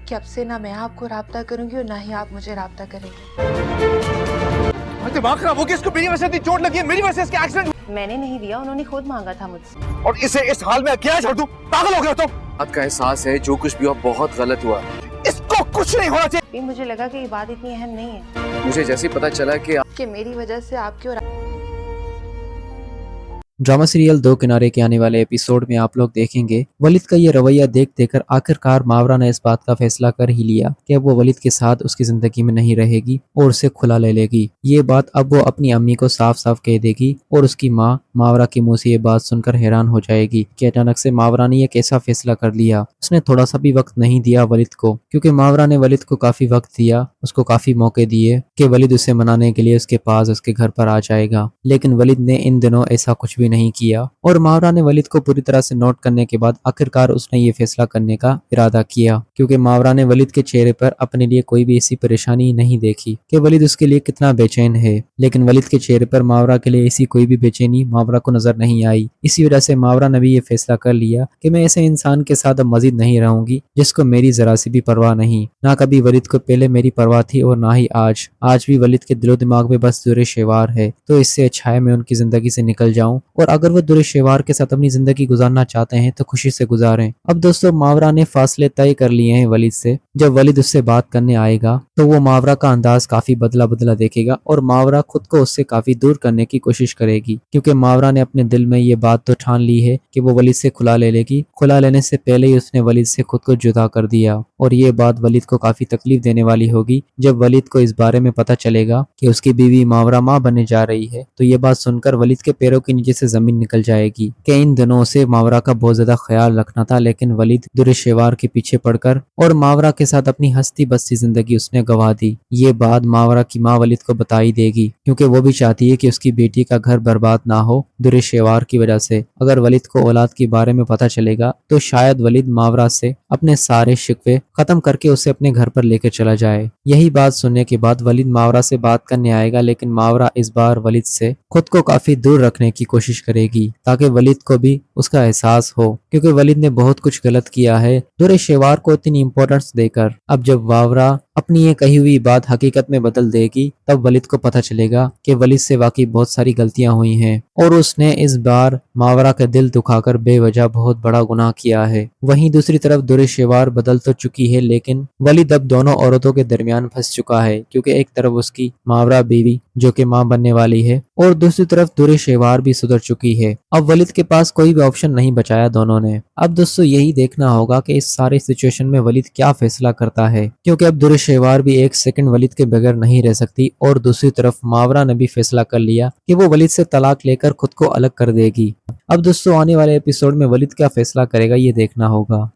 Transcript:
कि अब से ना मैं आपको राब्ता करूंगी और ना ही आप मुझे राब्ता करेंगे। दिमाग खराब हो गया, इसको मेरी वजह से इतनी चोट लगी है, मेरी वजह से इसका एक्सीडेंट। मैंने नहीं दिया, उन्होंने खुद मांगा था मुझसे। और इसे इस हाल में अकेला छोड़ दूं? पागल हो गया तुम? बात का एहसास है, जो कुछ भी हुआ बहुत गलत हुआ। इसको कुछ नहीं होना चाहिए। मुझे लगा कि ये बात इतनी अहम नहीं है मुझे जैसे ही पता चला कि मेरी वजह से आपकी और ड्रामा सीरियल दो किनारे के आने वाले एपिसोड में आप लोग देखेंगे वलिद का ये रवैया देख देकर आखिरकार मावरा ने इस बात का फैसला कर ही लिया कि अब वो वलिद के साथ उसकी जिंदगी में नहीं रहेगी और उसे खुला ले लेगी। ये बात अब वो अपनी अम्मी को साफ साफ कह देगी और उसकी माँ मावरा के मुंह से ये बात सुनकर हैरान हो जाएगी कि अचानक से मावरा ने यह कैसा फैसला कर लिया। उसने थोड़ा सा भी वक्त नहीं दिया वलिद को, क्योंकि मावरा ने वलिद को काफी वक्त दिया, उसको काफी मौके दिए कि वलिद उसे मनाने के लिए उसके पास उसके घर पर आ जाएगा, लेकिन वलिद ने इन दिनों ऐसा कुछ भी नहीं किया। और मावरा ने वलिद को पूरी तरह से नोट करने के बाद आखिरकार उसने ये फैसला करने का इरादा किया, क्योंकि मावरा ने वलिद के चेहरे पर अपने लिए कोई भी ऐसी परेशानी नहीं देखी कि वलिद उसके लिए कितना बेचैन है, लेकिन वलिद के चेहरे पर मावरा के लिए ऐसी कोई भी बेचैनी मावरा को नजर नहीं आई। इसी वजह से मावरा ने भी ये फैसला कर लिया कि मैं ऐसे इंसान के साथ अब मजीद नहीं रहूंगी जिसको मेरी जरा सी भी परवाह नहीं। ना कभी वलिद को पहले मेरी परवाह थी और ना ही आज भी वलिद के दिलो दिमाग में बस दुरे शेवार है, तो इससे अच्छा है मैं उनकी जिंदगी से निकल जाऊं, और अगर वो दुरे शेवार के साथ अपनी जिंदगी गुजारना चाहते हैं तो खुशी से गुजारें। अब दोस्तों मावरा ने फासले तय कर लिए हैं वलिद से। जब वलिद उससे बात करने आएगा तो वो मावरा का अंदाज काफी बदला बदला देखेगा और मावरा खुद को उससे काफी दूर करने की कोशिश करेगी, क्योंकि मावरा ने अपने दिल में ये बात तो ठान ली है कि वो वलिद से खुला ले लेगी। खुला लेने से पहले ही उसने वलिद से खुद को जुदा कर दिया, और ये बात वलिद को काफी तकलीफ देने वाली होगी। जब वलिद को इस बारे में पता चलेगा कि उसकी बीवी मावरा माँ बनने जा रही है, तो ये बात सुनकर वलिद के पैरों के नीचे से जमीन निकल जाएगी कि इन दिनों से मावरा का बहुत ज्यादा ख्याल रखना था, लेकिन वलिद दुरे शेवार के पीछे पड़कर और मावरा के साथ अपनी हंसती बसती जिंदगी उसने गंवा दी। ये बात मावरा की माँ वलिद को बताई देगी, क्योंकि वो भी चाहती है कि उसकी बेटी का घर बर्बाद ना हो दुरे शेवार की वजह से। अगर वलिद को औलाद के बारे में पता चलेगा तो शायद वलिद मावरा से अपने सारे शिकवे खत्म करके उसे अपने घर पर लेकर चला जाए। यही बात सुनने के बाद वलिद मावरा से बात करने आएगा, लेकिन मावरा इस बार वलिद से खुद को काफी दूर रखने की कोशिश करेगी ताकि वलिद को भी उसका एहसास हो, क्योंकि वलिद ने बहुत कुछ गलत किया है दुरे शेवार को इतनी इंपॉर्टेंस देकर। अब जब मावरा अपनी ये कही हुई बात हकीकत में बदल देगी तब वलिद को पता चलेगा कि वलिद से वाकई बहुत सारी गलतियां हुई हैं और उसने इस बार मावरा का दिल दुखाकर बेवजह बहुत बड़ा गुनाह किया है। वहीं दूसरी तरफ दुरे शेवार बदल तो चुकी है, लेकिन वलिद अब दोनों औरतों के दरमियान फंस चुका है, क्योंकि एक तरफ उसकी मावरा बीवी जो कि मां बनने वाली है और दूसरी तरफ दुरे शेवार भी सुधर चुकी है। अब वलिद के पास कोई भी ऑप्शन नहीं बचाया दोनों ने। अब दोस्तों यही देखना होगा कि इस सारी सिचुएशन में वलिद क्या फैसला करता है, क्योंकि अब दुरे शेवार भी एक सेकंड वलिद के बगैर नहीं रह सकती, और दूसरी तरफ मावरा ने भी फैसला कर लिया कि वो वलिद से तलाक लेकर खुद को अलग कर देगी। अब दोस्तों आने वाले एपिसोड में वलिद क्या फैसला करेगा ये देखना होगा।